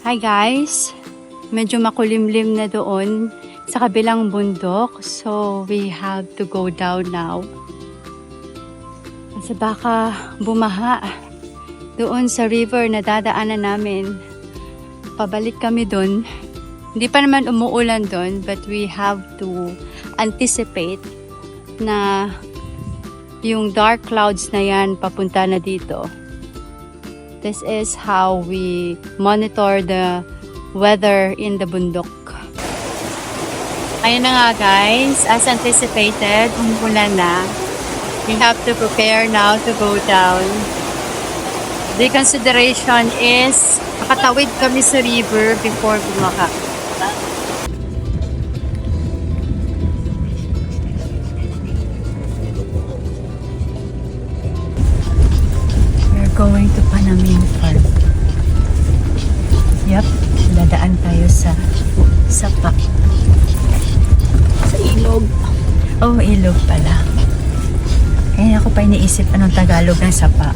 Hi guys! Medyo makulimlim na doon sa kabilang bundok. So we have to go down now. Kasi baka bumaha doon sa river na dadaanan namin. Pabalik kami doon. Hindi pa naman umuulan doon, but we have to anticipate na yung dark clouds na yan papunta na dito. This is how we monitor the weather in the bundok. Ayun na nga guys, as anticipated, umuulan na. We have to prepare now to go down. The consideration is makatawid kami sa river before bumaha. Going to Panamin Farm. Yep, dadaan tayo sa sapa. Sa ilog. Oh, ilog pala. Kaya ako pa iniisip anong Tagalog ng sapa.